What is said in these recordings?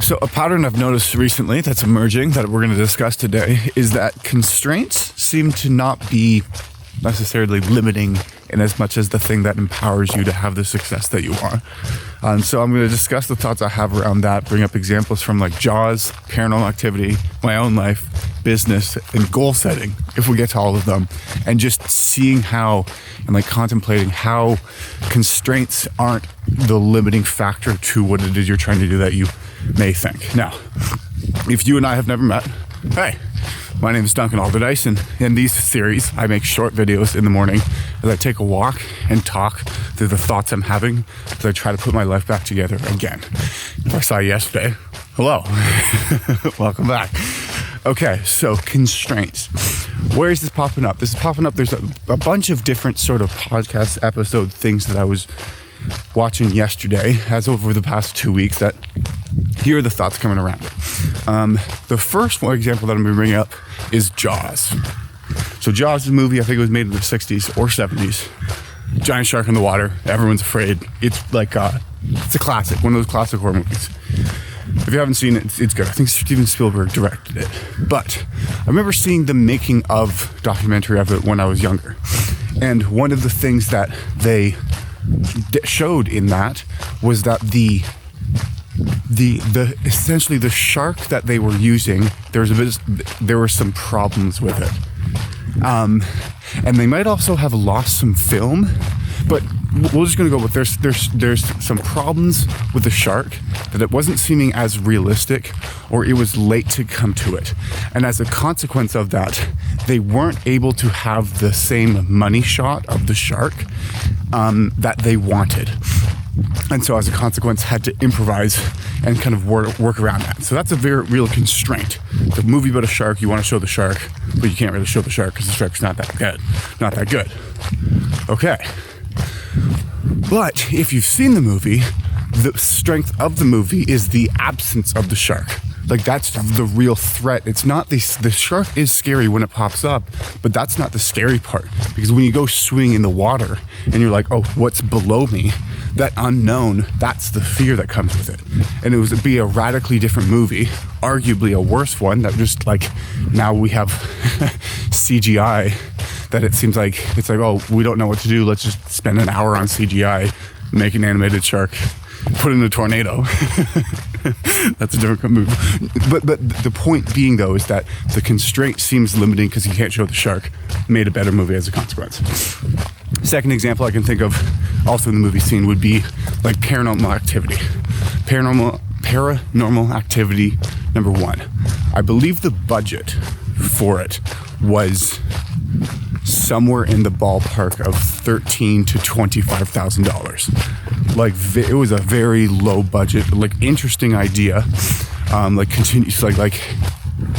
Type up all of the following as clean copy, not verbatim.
So a pattern I've noticed recently that's emerging that we're going to discuss today is that constraints seem to not be necessarily limiting in as much as the thing that empowers you to have the success that you want. So I'm going to discuss the thoughts I have around that, bring up examples from like Jaws, Paranormal Activity, my own life, business, and goal setting, if we get to all of them, and just seeing how and like contemplating how constraints aren't the limiting factor to what it is you're trying to do that you may think. Now, if you and I have never met, hey, my name is Duncan Alderdice, and in these series, I make short videos in the morning as I take a walk and talk through the thoughts I'm having as I try to put my life back together again. If I saw you yesterday, hello, welcome back. Okay, so constraints. Where is this popping up? This is popping up. There's a bunch of different sort of podcast episode things that I was watching yesterday, as over the past 2 weeks, that here are the thoughts coming around it. The first one example that I'm going to bring up is Jaws. So Jaws is a movie, I think it was made in the 60s or 70s. Giant shark in the water. Everyone's afraid. It's like, it's a classic, one of those classic horror movies. If you haven't seen it, it's good. I think Steven Spielberg directed it. But I remember seeing the making of documentary of it when I was younger. And one of the things that they showed in that was that the essentially the shark that they were using, there were some problems with it, and they might also have lost some film, but we're just going to go with there's some problems with the shark, that it wasn't seeming as realistic, or it was late to come to it, and as a consequence of that, they weren't able to have the same money shot of the shark that they wanted. And so as a consequence, had to improvise and kind of work around that. So that's a very real constraint. The movie about a shark, you want to show the shark, but you can't really show the shark because the shark's not that good. Okay. But if you've seen the movie, the strength of the movie is the absence of the shark. Like, that's the real threat. It's not the shark is scary when it pops up, but that's not the scary part. Because when you go swimming in the water and you're like, oh, what's below me? That unknown, that's the fear that comes with it. And it would be a radically different movie, arguably a worse one, that just like, now we have CGI, that it seems like, it's like, oh, we don't know what to do. Let's just spend an hour on CGI, make an animated shark, put in a tornado. That's a different movie. But the point being, though, is that the constraint seems limiting because you can't show the shark. Made a better movie as a consequence. Second example I can think of, also in the movie scene, would be like Paranormal Activity. Paranormal Activity number 1. I believe the budget for it was somewhere in the ballpark of $13,000 to $25,000. Like, it was a very low budget, like interesting idea, like continues like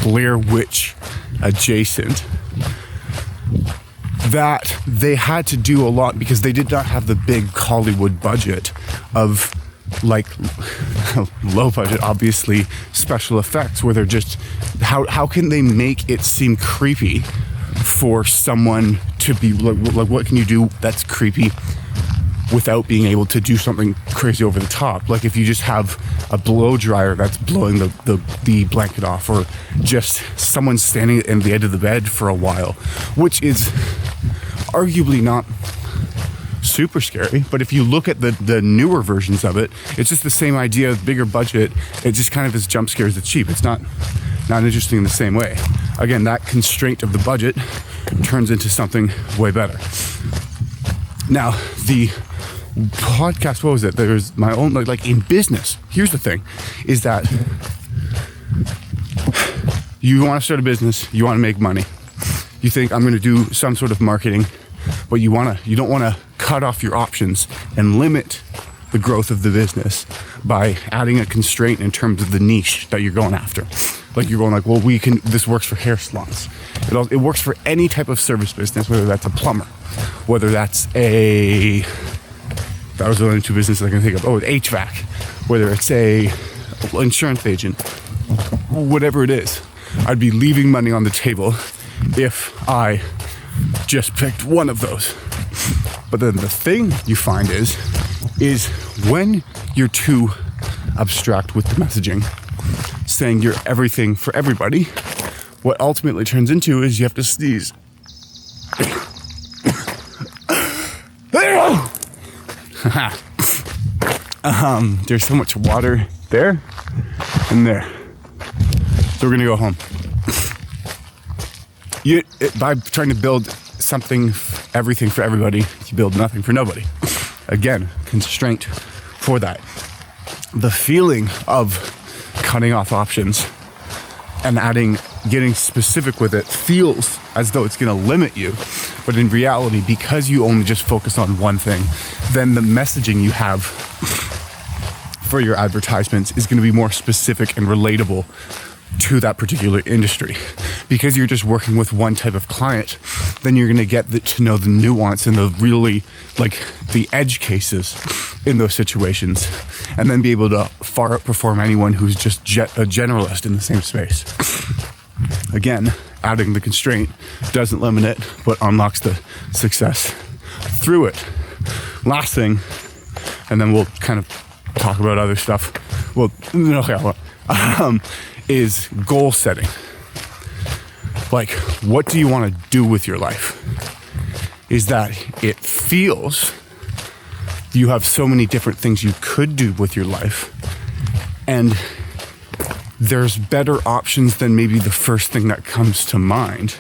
Blair Witch adjacent. That they had to do a lot because they did not have the big Hollywood budget of like low budget, obviously, special effects, where they're just how can they make it seem creepy for someone to be like what can you do that's creepy without being able to do something crazy over the top? Like if you just have a blow dryer that's blowing the blanket off, or just someone standing in the edge of the bed for a while, which is arguably not super scary. But if you look at the newer versions of it, it's just the same idea, bigger budget. It just kind of is jump scares. It's cheap. It's not interesting in the same way. Again, that constraint of the budget turns into something way better. Now, the podcast, what was it? There's my own, like in business, here's the thing, is that you want to start a business, you want to make money. You think, I'm going to do some sort of marketing, but you don't want to cut off your options and limit the growth of the business by adding a constraint in terms of the niche that you're going after. Like you're going like, well, this works for hair salons. It works for any type of service business, whether that's a plumber, whether that's that was the only two businesses I can think of. Oh, HVAC, whether it's a insurance agent, whatever it is. I'd be leaving money on the table if I just picked one of those. But then the thing you find is when you're too abstract with the messaging, saying you're everything for everybody, what ultimately turns into is you have to sneeze. There's so much water there and there. So we're gonna go home. By trying to build something, everything for everybody, you build nothing for nobody. Again, constraint for that. The feeling of cutting off options and getting specific with it feels as though it's going to limit you. But in reality, because you only just focus on one thing, then the messaging you have for your advertisements is going to be more specific and relatable to that particular industry. Because you're just working with one type of client, then you're going to get to know the nuance and the really, like, the edge cases in those situations, and then be able to far outperform anyone who's just a generalist in the same space. Again, adding the constraint doesn't limit it, but unlocks the success through it. Last thing, and then we'll kind of talk about other stuff. Well, okay, is goal setting. Like, what do you want to do with your life? Is that it feels you have so many different things you could do with your life, and there's better options than maybe the first thing that comes to mind,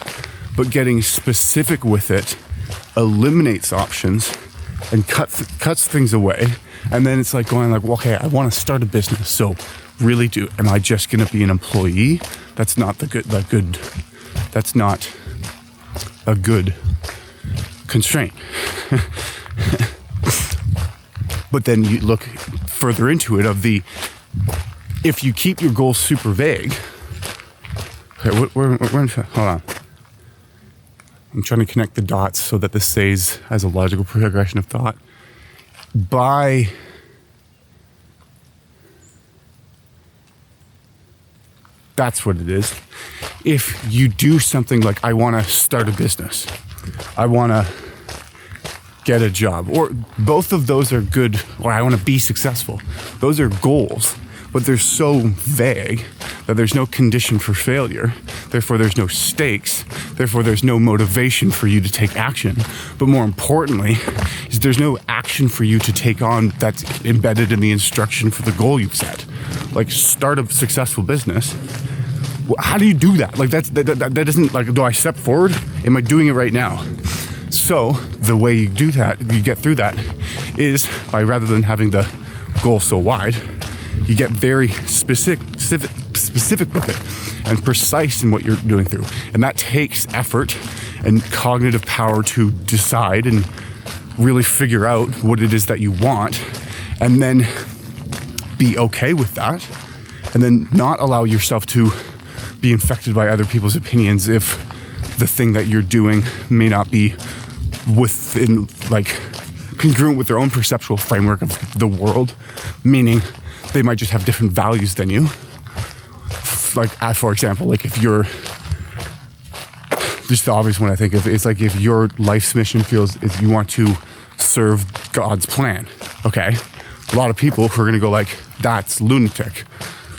but getting specific with it eliminates options and cuts things away. And then it's like going like, well, okay, I want to start a business, so really am I just going to be an employee? That's not that's not a good constraint. But then you look further into it if you keep your goals super vague. Okay, hold on. I'm trying to connect the dots so that this stays as a logical progression of thought. That's what it is. If you do something like, I want to start a business, I want to get a job, or both of those are good, or I want to be successful. Those are goals, but they're so vague that there's no condition for failure. Therefore, there's no stakes. Therefore, there's no motivation for you to take action. But more importantly, is there's no action for you to take on that's embedded in the instruction for the goal you've set. Like, start a successful business. Well, how do you do that? Like, that doesn't, like, do I step forward? Am I doing it right now? So the way you do that, you get through that, is by, rather than having the goal so wide, you get very specific with it and precise in what you're doing through. And that takes effort and cognitive power to decide and really figure out what it is that you want, and then be okay with that, and then not allow yourself to be infected by other people's opinions if the thing that you're doing may not be within, like, congruent with their own perceptual framework of the world, meaning they might just have different values than you. Like, for example, like, if you're, just the obvious one I think of, it's like if your life's mission is you want to serve God's plan, okay? A lot of people who are going to go like, that's lunatic,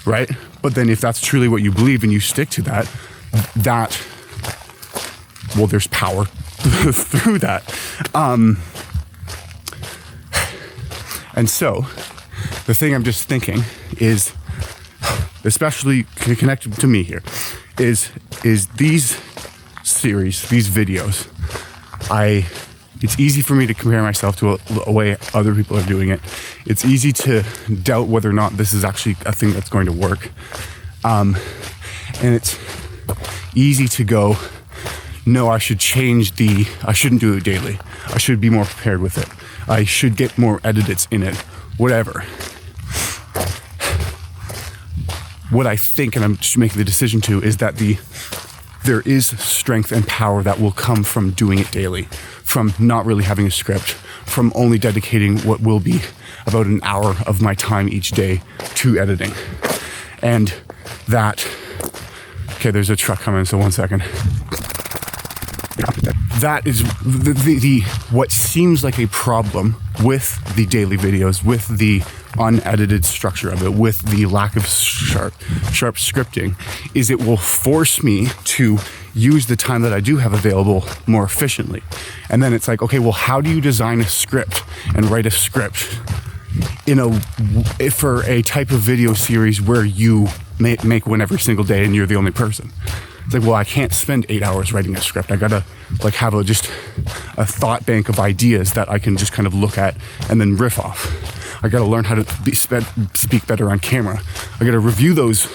right? But then if that's truly what you believe and you stick to that, well, there's power through that. And so the thing I'm just thinking is, especially connected to me here, is these series, these videos, it's easy for me to compare myself to a way other people are doing it. It's easy to doubt whether or not this is actually a thing that's going to work. And it's easy to go, no, I shouldn't do it daily. I should be more prepared with it. I should get more edits in it, whatever. What I think, and I'm just making the decision to, is that there is strength and power that will come from doing it daily, from not really having a script, from only dedicating what will be about an hour of my time each day to editing. And that, okay, there's a truck coming, so 1 second. That is the what seems like a problem with the daily videos, with the unedited structure of it, with the lack of sharp scripting, is it will force me to use the time that I do have available more efficiently. And then it's like, okay, well, how do you design a script and write a script for a type of video series where you make one every single day and you're the only person? It's like, well, I can't spend 8 hours writing a script. I gotta like have just a thought bank of ideas that I can just kind of look at and then riff off. I gotta learn how to speak better on camera. I gotta review those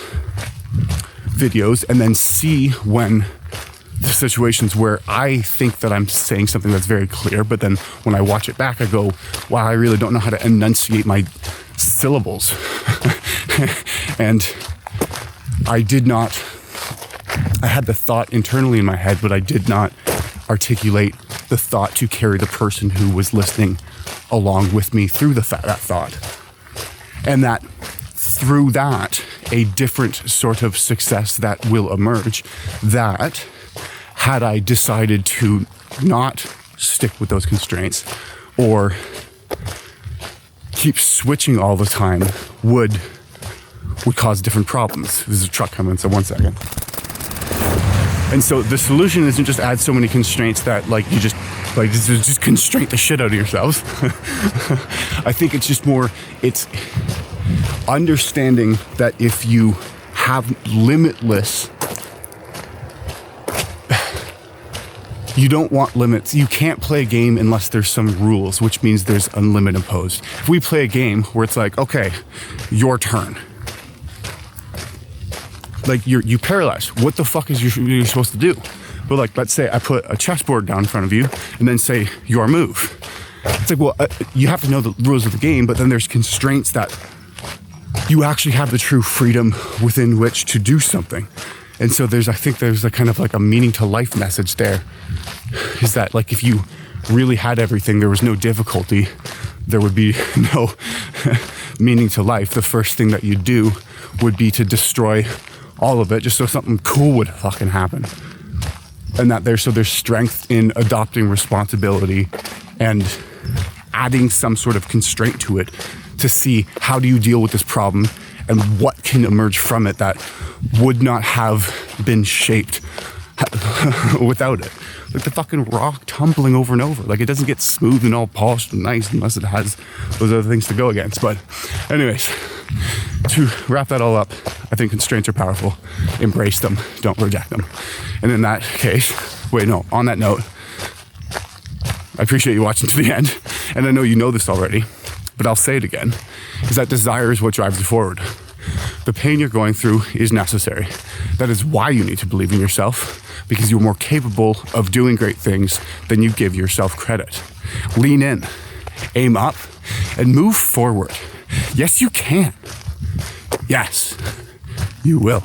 videos and then see when the situations where I think that I'm saying something that's very clear, but then when I watch it back, I go, wow, I really don't know how to enunciate my syllables. And I had the thought internally in my head, but I did not articulate the thought to carry the person who was listening along with me through that thought. And that through that, a different sort of success that will emerge, that had I decided to not stick with those constraints or keep switching all the time would cause different problems. There's a truck coming, so 1 second. And so the solution isn't just add so many constraints that like you just constraint the shit out of yourselves. I think it's just more, it's understanding that if you have limitless, you don't want limits. You can't play a game unless there's some rules, which means there's unlimited imposed. If we play a game where it's like, okay, your turn. Like you paralyzed. What the fuck is you're supposed to do? But like, let's say I put a chessboard down in front of you and then say your move. It's like, well, you have to know the rules of the game, but then there's constraints that you actually have the true freedom within which to do something. And so I think there's a kind of like a meaning to life message there, is that like if you really had everything, there was no difficulty, there would be no meaning to life. The first thing that you'd do would be to destroy all of it just so something cool would fucking happen. And that there's strength in adopting responsibility and adding some sort of constraint to it to see how do you deal with this problem and what can emerge from it that would not have been shaped without it. Like the fucking rock tumbling over and over. Like it doesn't get smooth and all polished and nice unless it has those other things to go against. But anyways, to wrap that all up, I think constraints are powerful. Embrace them, don't reject them. And in that case, on that note, I appreciate you watching to the end. And I know you know this already, but I'll say it again, is that desire is what drives you forward. The pain you're going through is necessary. That is why you need to believe in yourself, because you're more capable of doing great things than you give yourself credit. Lean in, aim up, and move forward. Yes, you can. Yes, you will.